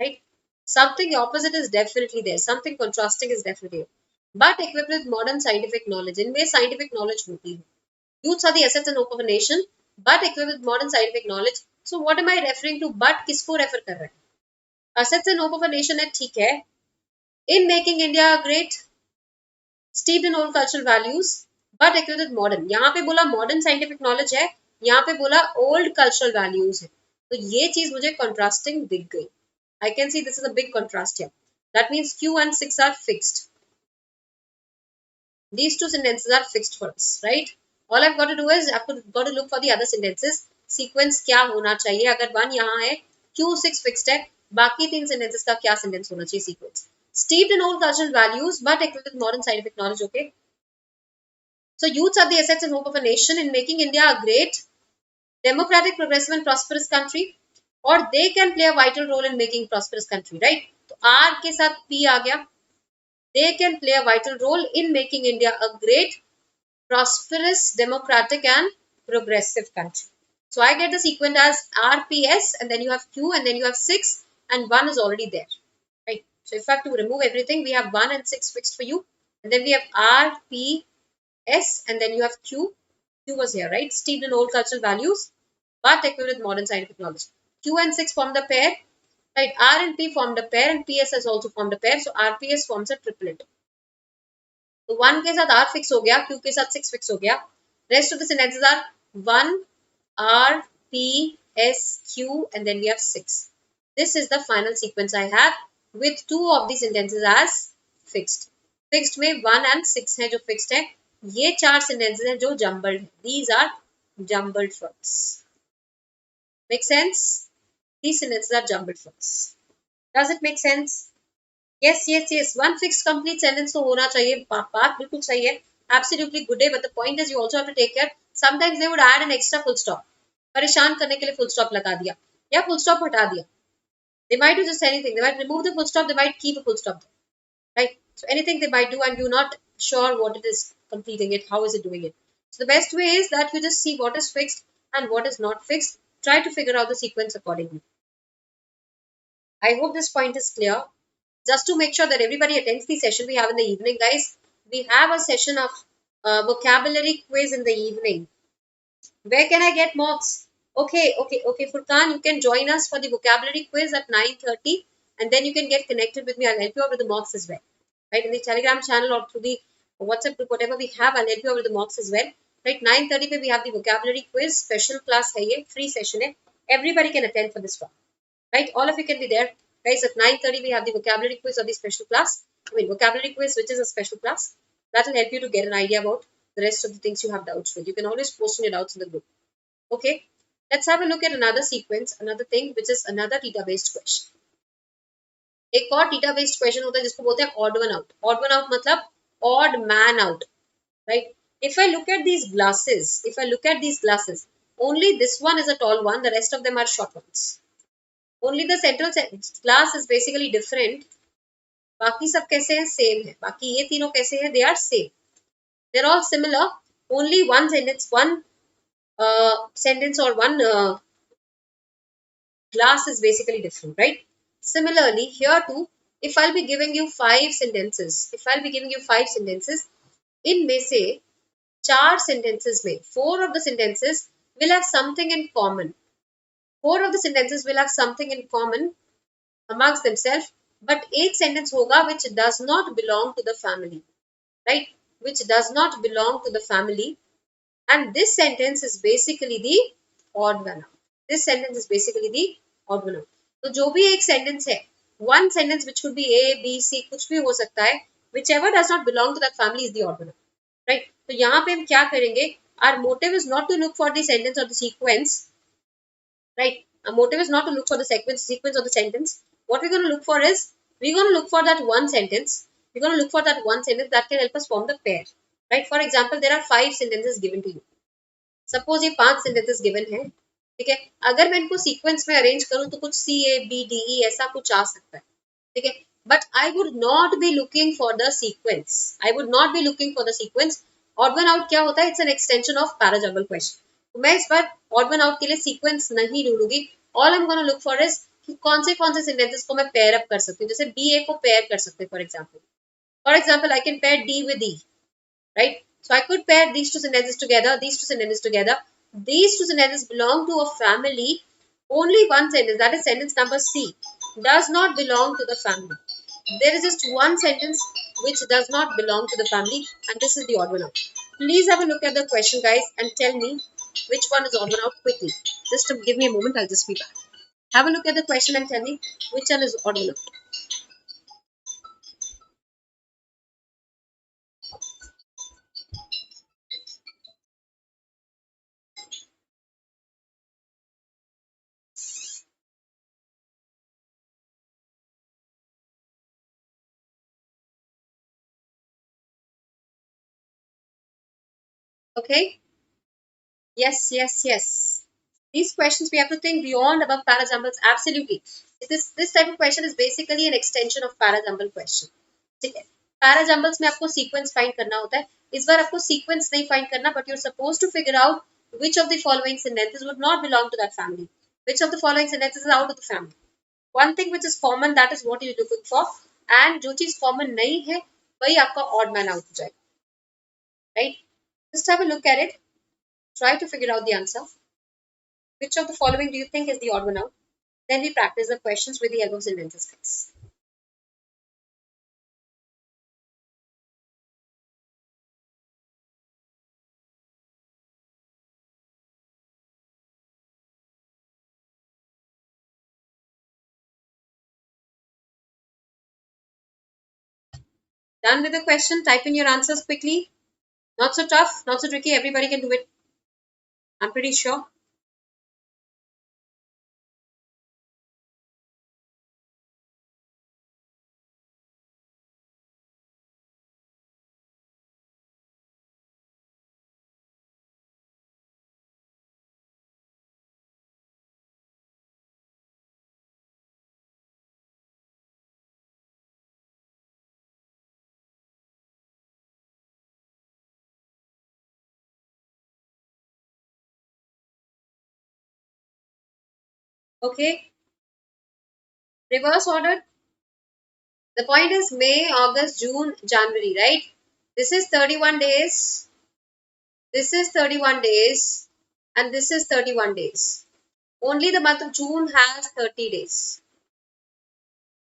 Speaker 1: Right? Something opposite is definitely there. Something contrasting is definitely there. But equipped with modern scientific knowledge. इनमें scientific knowledge होती है. Youths are the assets and hope of a nation, but equipped with modern scientific knowledge. So what am I referring to? But किसको refer कर रहा है? Assets and hope of a nation है, ठीक है. In making India great, steeped in old cultural values, but equipped with modern. यहाँ पे बोला modern scientific knowledge है, यहाँ पे बोला old cultural values है. तो ये चीज मुझे contrasting दिख गई. I can see this is a big contrast here. That means Q and 6 are fixed. These two sentences are fixed for us, right? All I've got to do is I've got to look for the other sentences. Sequence क्या होना चाहिए? अगर 1 यहाँ है, Q6 fixed है, बाकी 3 sentences का क्या sentence होना चाहिए sequence? Steeped in old cultural values, but equipped with modern scientific knowledge. Okay. So youths are the assets and hope of a nation in making India a great, democratic, progressive and prosperous country, or they can play a vital role in making prosperous country, right? तो R के साथ P आ गया. They can play a vital role in making India a great, prosperous, democratic and progressive country. So I get the sequence as RPS and then you have Q and then you have 6 and 1 is already there. Right. So if I have to remove everything, we have 1 and 6 fixed for you. And then we have RPS and then you have Q. Q was here, right? Steeped in old cultural values, but equipped with modern scientific knowledge. Q and 6 form the pair. Right, R and P formed a pair and PS has also formed a pair. So RPS forms a triplet. तो 1 के साथ R fix हो गया, Q के साथ 6 fix हो गया. Rest of the sentences are 1, R, P, S, Q, and then we have 6. This is the final sequence I have with 2 of the sentences as fixed. Fixed में 1 and 6 है जो fixed है. ये 4 sentences हैं जो jumbled. These are jumbled ones. Make sense? These sentences are jumbled ones. Does it make sense? Yes, yes, yes. One fixed complete sentence तो होना चाहिए. बात बिल्कुल सही है. Absolutely good day. But the point is you also have to take care. Sometimes they would add an extra full stop. परेशान करने के लिए full stop लगा दिया या full stop हटा दिया. They might do just anything. They might remove the full stop. They might keep a full stop. Right? So anything they might do, and you're not sure what it is completing it. How is it doing it? So the best way is that you just see what is fixed and what is not fixed. Try to figure out the sequence accordingly. I hope this point is clear. Just to make sure that everybody attends the session we have in the evening, guys, we have a session of vocabulary quiz in the evening. Where can I get mocks? Okay. Furkan, you can join us for the vocabulary quiz at 9:30, and then you can get connected with me. I'll help you out with the mocks as well. Right, in the Telegram channel or through the WhatsApp group, whatever we have, I'll help you out with the mocks as well. Right, 9:30 पे we have the vocabulary quiz, special class है ये, free session है. Everybody can attend for this one. Right, all of you can be there. Guys, at 9:30 we have the vocabulary quiz or the special class. Vocabulary quiz, which is a special class. That will help you to get an idea about the rest of the things you have doubts with. You can always post your doubts in the group. Okay, let's have a look at another sequence, another thing, which is another theta-based question. एक और theta-based question होता है जिसको बोलते हैं odd one out. Odd one out मतलब odd man out. Right? If I look at these glasses, only this one is a tall one. The rest of them are short ones. Only the central glass is basically different. बाकी सब कैसे हैं? Same है. बाकी ये तीनों कैसे हैं? They are same. They're all similar. Only one sentence or one glass is basically different, right? Similarly, here too, if I'll be giving you 5 sentences, इनमें से 4 sentences में 4 of the sentences will have something in common. 4 of the sentences will have something in common amongst themselves, but एक sentence होगा which does not belong to the family, right? Which does not belong to the family, and this sentence is basically the odd one out. This sentence is basically the odd one out. तो जो भी एक sentence है, one sentence which could be A, B, C, कुछ भी हो सकता है, whichever does not belong to that family is the odd one out, right? तो यहाँ पे हम क्या करेंगे? Our motive is not to look for the sentence or the sequence, right? Our motive is not to look for the sequence or the sentence. What we're going to look for is, we're going to look for that one sentence. We're going to look for that one sentence that can help us form the pair, right? For example, there are 5 sentences given to you. Suppose ये 5 sentences given है, ठीक है? अगर मैं इनको sequence में arrange करूँ तो कुछ C, A, B, D, E ऐसा कुछ आ सकता है, ठीक है? But I would not be looking for the sequence. Odd one out क्या होता है? It's an extension of parajumble question. तो मैं इस बार odd one out के लिए sequence नहीं ढूंढूंगी. All I'm going to look for is कि कौन से sentences को मैं pair up कर सकती हूँ. जैसे B, A को pair कर सकते हैं, for example. For example, I can pair D with E, right? So I could pair these 2 sentences together, These 2 sentences belong to a family. Only one sentence, that is sentence number C, does not belong to the family. There is just one sentence which does not belong to the family, and this is the odd one out. Please have a look at the question, guys, and tell me which one is odd one out quickly. Just give me a moment, I'll just be back. Have a look at the question and tell me which one is odd one out. Okay? Yes. These questions we have to think beyond above parajumbles. Absolutely. This type of question is basically an extension of parajumble question. ठीक है? Parajumbles में आपको sequence find करना होता है. इस बार आपको sequence नहीं find करना, but you're supposed to figure out which of the following sentences would not belong to that family. Which of the following sentences is out of the family. One thing which is common, that is what you're looking for. And जो चीज common नहीं है, वही आपका odd man out हो जाएगा. Right? Just have a look at it. Try to figure out the answer. Which of the following do you think is the odd one out? Then we practice the questions with the help of sentences, guys. Done with the question? Type in your answers quickly. Not so tough, not so tricky. Everybody can do it. I'm pretty sure. Okay. Reverse order. The point is May, August, June, January, right? This is 31 days. This is 31 days. And this is 31 days. Only the month of June has 30 days.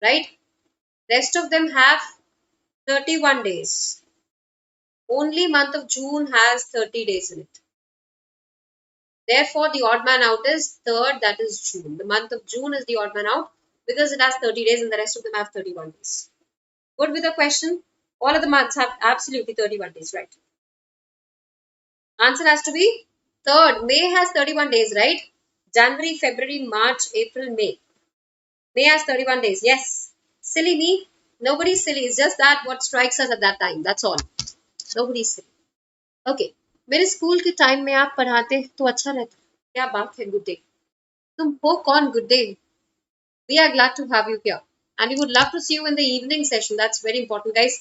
Speaker 1: Right? Rest of them have 31 days. Only month of June has 30 days in it. Therefore, the odd man out is third, that is June. The month of June is the odd man out because it has 30 days and the rest of them have 31 days. Good with the question? All of the months have absolutely 31 days, right? Answer has to be third. May has 31 days, right? January, February, March, April, May. May has 31 days. Yes. Silly me. Nobody's silly. It's just that what strikes us at that time. That's all. Nobody's silly. Okay. मेरे school के time में आप पढ़ाते तो अच्छा रहता. क्या बात है. Good day. तुम हो कौन? Good day. We are glad to have you here. And we would love to see you in the evening session. That's very important, guys.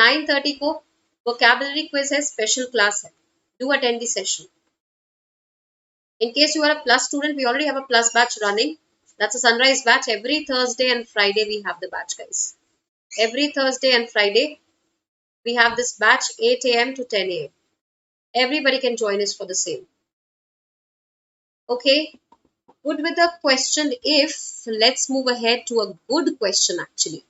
Speaker 1: 9:30 को vocabulary quiz है, special class है. Do attend the session. In case you are a plus student, we already have a plus batch running. That's a sunrise batch. Every Thursday and Friday we have the batch, guys. Every Thursday and Friday we have this batch 8 a.m. to 10 a.m. Everybody can join us for the same. Okay, good with the question. If let's move ahead to a good question actually.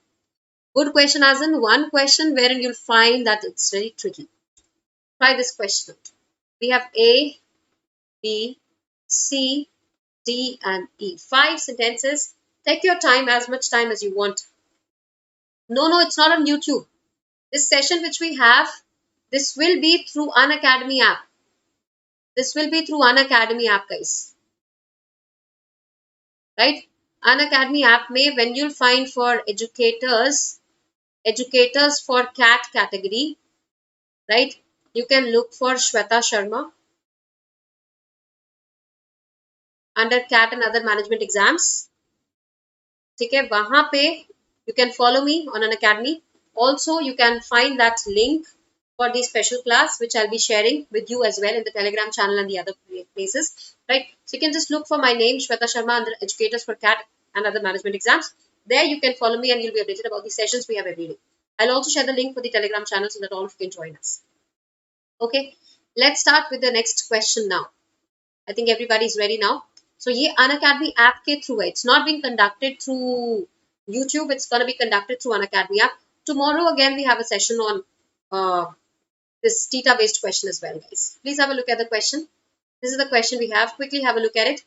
Speaker 1: Good question as in one question wherein you'll find that it's very tricky. Try this question. We have A, B, C, D and E. 5 sentences. Take your time, as much time as you want. No, it's not on YouTube. This session which we have, this will be through Unacademy app. This will be through Unacademy app, guys. Right? Unacademy app may, when you'll find for educators for CAT category, right? You can look for Shweta Sharma under CAT and other management exams. ठीक है, वहां पे you can follow me on Unacademy. Also, you can find that link for the special class which I'll be sharing with you as well in the Telegram channel and the other places, right? So you can just look for my name, Shweta Sharma, under educators for CAT and other management exams. There you can follow me and you'll be updated about the sessions we have every day. I'll also share the link for the Telegram channel so that all of you can join us. Okay, let's start with the next question now. I think everybody is ready now. So ये Unacademy app के through है. It's not being conducted through YouTube. It's going to be conducted through Unacademy app. Tomorrow again we have a session on this theta based question as well, guys. Please have a look at the question. This is the question we have. Quickly have a look at it.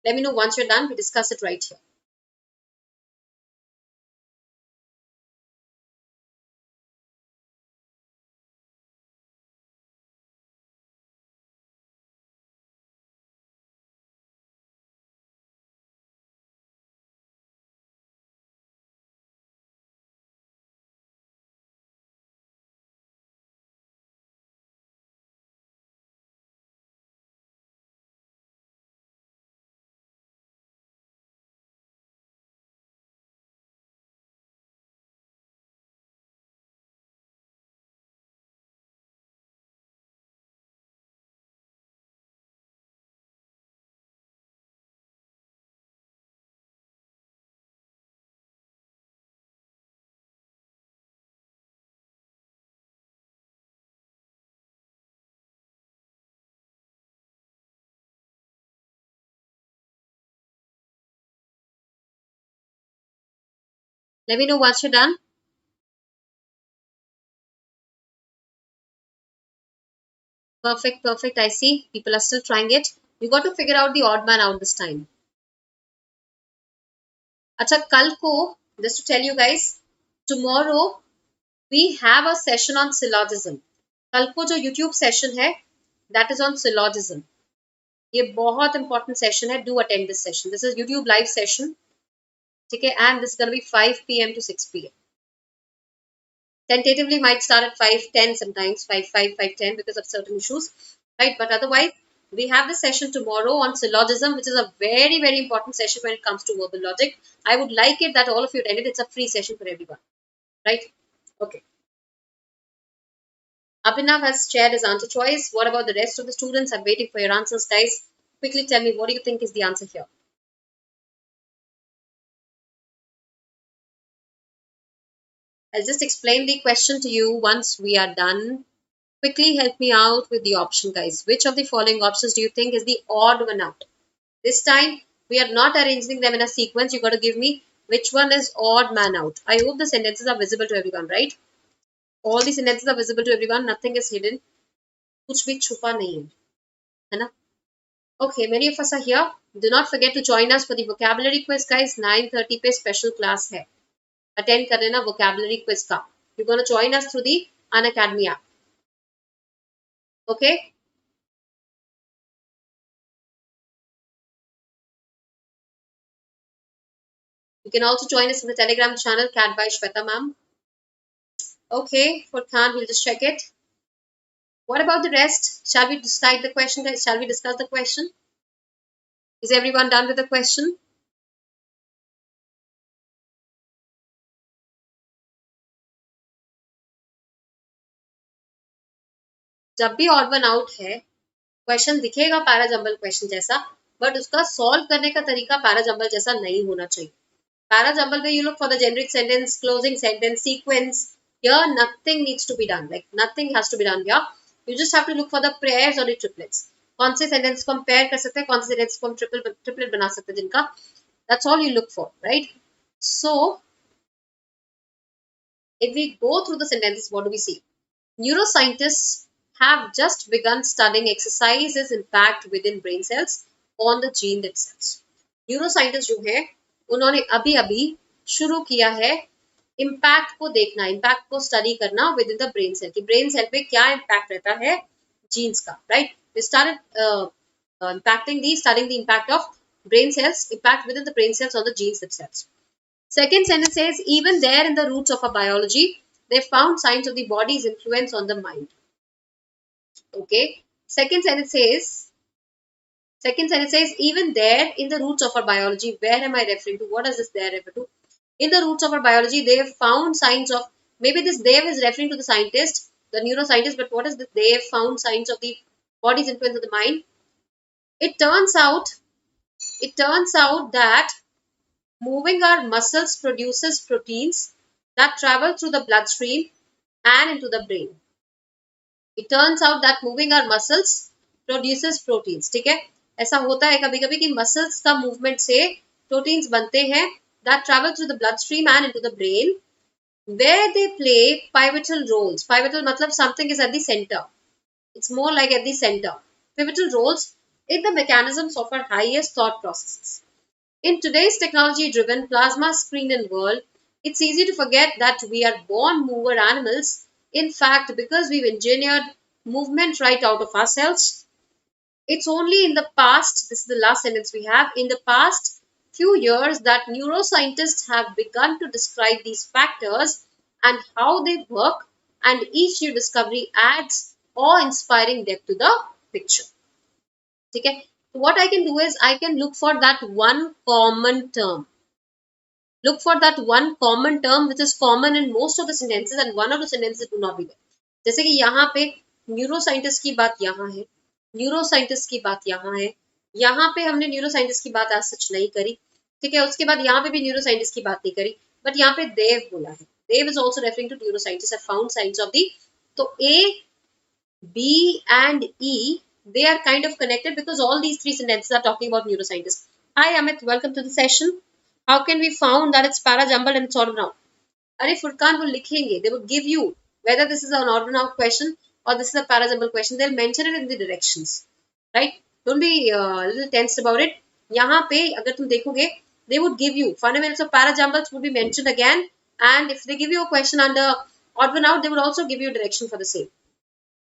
Speaker 1: Let me know once you're done. We discuss it right here. Let me know once you're done. Perfect. I see. People are still trying it. You got to figure out the odd man out this time. अच्छा कल को, just to tell you guys, tomorrow We have a session on syllogism. कल को जो YouTube session है, that is on syllogism. ये बहुत important session है. Do attend this session. This is YouTube live session. ठीक है, and this is going to be 5 p.m. to 6 p.m. Tentatively might start at 5:10 sometimes, 5:10 because of certain issues, right? But otherwise, we have the session tomorrow on syllogism, which is a very, very important session when it comes to verbal logic. I would like it that all of you attend it. It's a free session for everyone, right? Okay. Abhinav has shared his answer choice. What about the rest of the students? I'm waiting for your answers, guys. Quickly tell me, what do you think is the answer here? I'll just explain the question to you once we are done. Quickly help me out with the option, guys. Which of the following options do you think is the odd one out? This time, we are not arranging them in a sequence. You got to give me which one is odd man out. I hope the sentences are visible to everyone, right? All the sentences are visible to everyone. Nothing is hidden. कुछ भी छुपा नहीं है ना? Okay, many of us are here. Do not forget to join us for the vocabulary quiz, guys. 9:30 पे special class है. Attend कर लेना vocabulary quiz का. You're going to join us through the Unacademy app. Okay? You can also join us in the Telegram channel, Cat by Shweta ma'am. Okay, for Khan, we'll just check it. What about the rest? Shall we decide the question, guys? Shall we discuss the question? Is everyone done with the question? जब भी odd one out है, question दिखेगा parajumble question जैसा, but उसका solve करने का तरीका parajumble जैसा नहीं होना चाहिए. Parajumble where you look for the generic sentence, closing sentence, sequence. Here nothing needs to be done. Like nothing has to be done here. You just have to look for the pairs or the triplets. कौन से sentence को हम pair कर सकते हैं, कौन से sentence को हम triplet बना सकते हैं जिनका. That's all you look for, right? So if we go through the sentences, what do we see? Neuroscientists have just begun studying exercise's impact within brain cells on the gene themselves. Neuroscientists जो है उन्होंने अभी अभी शुरू किया है impact को देखना, इम्पैक्ट को स्टडी करना within the brain cell कि ब्रेन सेल पे क्या इम्पैक्ट रहता है जीन्स का, right? We started impacting the studying the impact of brain cells, impact within the brain cells on the genes themselves. Second sentence says, even there in the roots of our biology, they found signs of the body's influence on the mind. Okay. Second sentence says, even there in the roots of our biology, where am I referring to? What does this there refer to? In the roots of our biology, they have found signs of, maybe this they is referring to the scientist, the neuroscientist, but what is this? They have found signs of the body's influence on the mind. It turns out that moving our muscles produces proteins that travel through the bloodstream and into the brain. It turns out that moving our muscles produces proteins. ठीक है, ऐसा होता है कभी कभी कि muscles का movement से प्रोटीन्स बनते हैं that travel through the bloodstream and into the brain, where they play pivotal roles. Pivotal matlab something is at the center. It's more like at the center. Pivotal roles in the mechanisms of our highest thought processes. In today's technology-driven plasma-screened world, it's easy to forget that we are born mover animals. In fact, because we've engineered movement right out of ourselves, it's only in the past, this is the last sentence we have, in the past few years that neuroscientists have begun to describe these factors and how they work, and each new discovery adds awe-inspiring depth to the picture. Okay? So what I can do is I can look for that one common term. Look for that one common term which is common in most of the sentences and one of the sentences do not be there. जैसे कि यहाँ पे neuroscientist की बात यहाँ है, neuroscientist की बात यहाँ है, यहाँ पे हमने न्यूरोसाइंटिस्ट की बात आज सच नहीं करी, ठीक है? उसके बाद यहाँ पे भी न्यूरोसाइंटिस्ट की बात नहीं करी, बट यहाँ पे देव बोला है. Dev is also referring to neuroscientist have found science of the. तो A, B and E, they are kind of connected because all these three sentences are talking about neuroscientists. Hi Amit, welcome to the session. How can we found that it's parajumbled and it's odd now? अरे फुरकान वो लिखेंगे, they would give you whether this is an odd now question or this is a parajumbled question. They'll mention it in the directions, right? Don't be a little tensed about it. यहाँ पे अगर तुम देखोगे, they would give you fundamentals of parajumbles would be mentioned again, and if they give you a question under odd one out, they would also give you direction for the same.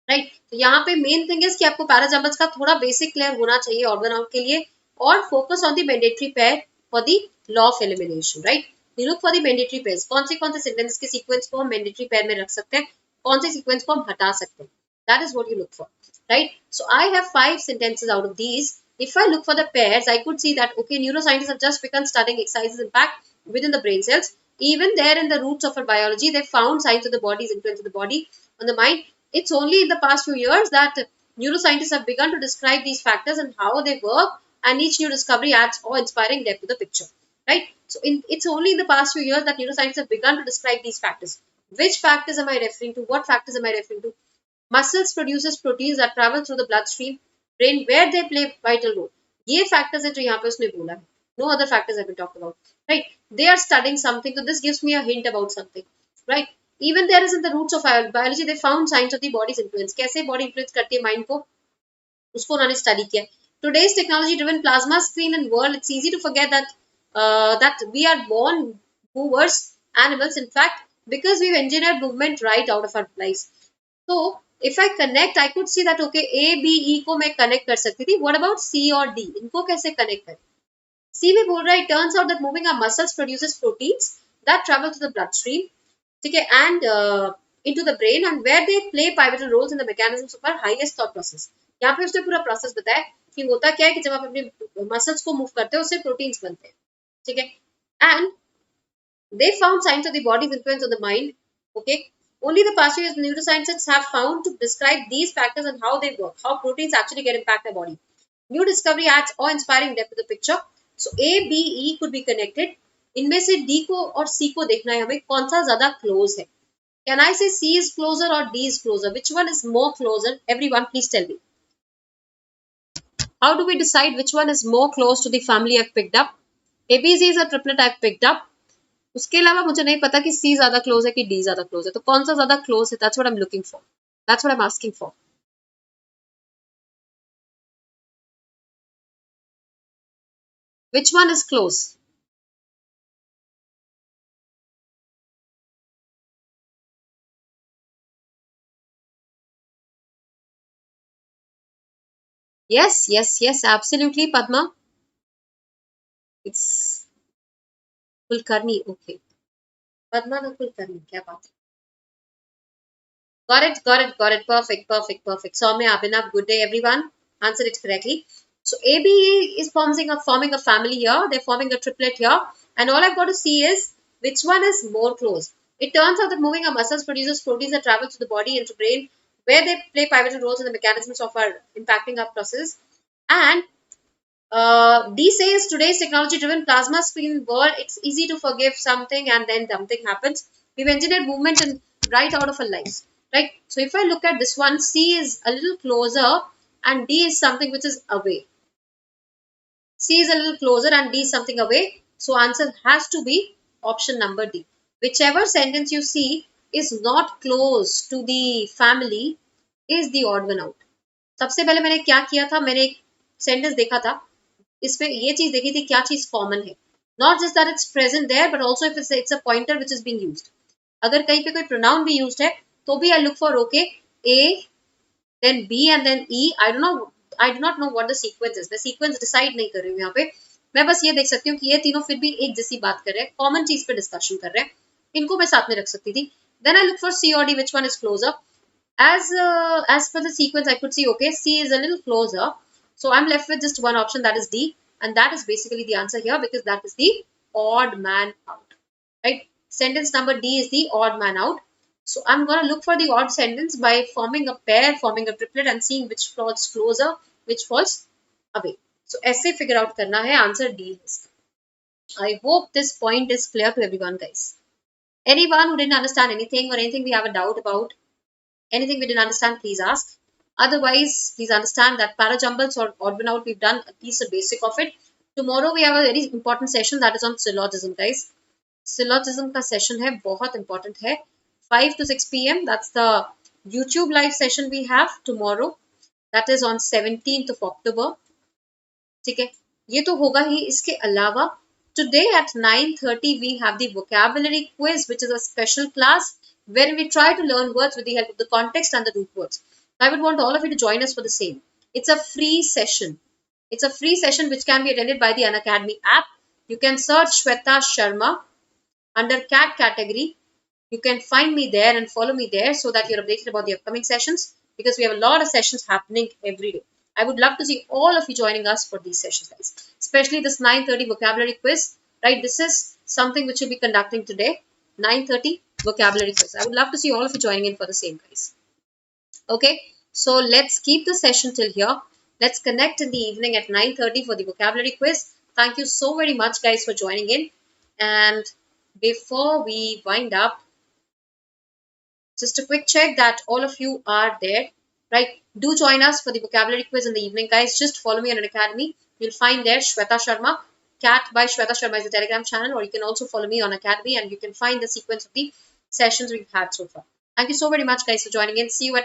Speaker 1: Right तो यहाँ पे main thing is कि आपको parajumbles का थोड़ा basic clear होना चाहिए odd one out के लिए और focus on the mandatory pair for the law of elimination right look for the mandatory pairs कौन से सेंटेंस के सीक्वेंस को हम मैंडेटरी पेयर में रख सकते हैं कौन से सीक्वेंस को हम हटा सकते हैं that is what you look for right so I have 5 sentences out of these if I look for the pairs I could see that okay neuroscientists have just begun studying exercises impact within the brain cells even there in the roots of our biology they found signs of the body's influence of the body on the mind. It's only in the past few years that neuroscientists have begun to describe these factors and how they work, and each new discovery adds awe-inspiring depth to the picture. Right? So, it's only in the past few years that neuroscientists have begun to describe these factors. Which factors am I referring to? What factors am I referring to? Muscles produces proteins that travel through the bloodstream, brain, where they play vital role. ये factors है जो यहाँ पे उसने बोला है. No other factors have been talked about. Right? They are studying something, so this gives me a hint about something. Right? Even there is in the roots of biology they found signs of the body's influence कैसे body influence करती है mind को उसको उन्होंने study किया today's technology driven plasma screen and world it's easy to forget that we are born movers animals in fact because we've engineered movement right out of our lives so if I connect I could see that okay A B E को मैं connect कर सकती थी what about C और D इनको कैसे connect करें C में बोल रहा है it turns out that moving our muscles produces proteins that travel to the bloodstream ठीक है and into the brain and where they play pivotal roles in the mechanisms of our highest thought process यहाँ पे उसने पूरा process बताया कि होता क्या है कि जब आप अपने मसल्स को मूव करते हो उससे प्रोटीन्स बनते हैं ठीक है and they found signs of the body's influence on the mind okay only the past years neuroscientists have found to describe these factors and how they work how proteins actually get impact the body new discovery adds awe-inspiring depth to the picture so A B E could be connected इनमें से D को और सी को देखना है हमें कौन सा ज्यादा क्लोज है can I say C is closer और D is closer which one is more closer everyone please tell me how do we decide which one is more close to the family I picked up ABC is a triplet I picked up उसके अलावा मुझे नहीं पता कि सी ज्यादा close है कि D ज्यादा क्लोज है तो कौन सा ज्यादा क्लोज है that's what I am looking for that's what I am asking for which one is close Yes, absolutely, Padma. It's Kulkarni, okay. Padma the Kulkarni, क्या बात है? Got it. Perfect. Soumya, Abhinav, good day, everyone. Answered it correctly. So ABE is forming a family here. They're forming a triplet here, and all I've got to see is which one is more close. It turns out that moving our muscles produces proteins that travel to the body and to brain, where they play pivotal roles in the mechanisms of our impacting our processes. And D says today's technology-driven plasma screen world, it's easy to forgive something and then something happens. We've engineered movement and right out of our lives, right? So if I look at this one, C is a little closer and D is something which is away. C is a little closer and D is something away. So answer has to be option number D. Whichever sentence you see is not close to the family is the odd one out. सबसे पहले मैंने क्या किया था मैंने एक sentence देखा था इसमें ये चीज देखी थी क्या चीज कॉमन है not just that it's present there but also if it's a pointer which is being used अगर कहीं पे कोई प्रोनाउन भी यूज्ड है तो भी I look for okay A then B and then E I do not know what the sequence is मैं sequence decide नहीं कर रही हूँ यहाँ पे मैं बस ये देख सकती हूँ कि ये तीनों फिर भी एक जैसी बात कर रहे हैं कॉमन चीज पे डिस्कशन कर रहे हैं इनको मैं साथ में रख सकती थी then I look for C और D which one is closer as per the sequence I could see okay C is a little closer so I'm left with just one option that is D and that is basically the answer here because that is the odd man out right sentence number D is the odd man out so I'm going to look for the odd sentence by forming a pair forming a triplet and seeing which falls closer which falls away so ऐसे figure out करना है answer D is I hope this point is clear to everyone guys anyone who didn't understand anything or anything we have a doubt about anything we didn't understand, please ask. Otherwise, please understand that Parajumbles or odd one out, we've done at least a basic of it. Tomorrow, we have a very important session that is on syllogism, guys. Syllogism का session है, बहुत important है. 5 to 6 p.m. That's the YouTube live session we have tomorrow. That is on 17th of October. ठीक है, ये तो होगा ही. इसके अलावा, today at 9:30 we have the vocabulary quiz, which is a special class. wherein we try to learn words with the help of the context and the root words. I would want all of you to join us for the same. It's a free session. It's a free session which can be attended by the Unacademy app. You can search Shweta Sharma under CAT category. You can find me there and follow me there so that you're updated about the upcoming sessions, because we have a lot of sessions happening every day. I would love to see all of you joining us for these sessions, guys. Especially this 9:30 vocabulary quiz, right? This is something which we'll be conducting today. 9:30 vocabulary quiz. I would love to see all of you joining in for the same, guys. Okay, so let's keep the session till here. Let's connect in the evening at 9:30 for the vocabulary quiz. Thank you so very much, guys, for joining in. And before we wind up, just a quick check that all of you are there, right? Do join us for the vocabulary quiz in the evening, guys. Just follow me on Unacademy. You'll find there Shweta Sharma. CAT by Shweta Sharma is the Telegram channel, or you can also follow me on Academy and you can find the sequence of the sessions we've had so far. Thank you so very much, guys, for joining in. See you at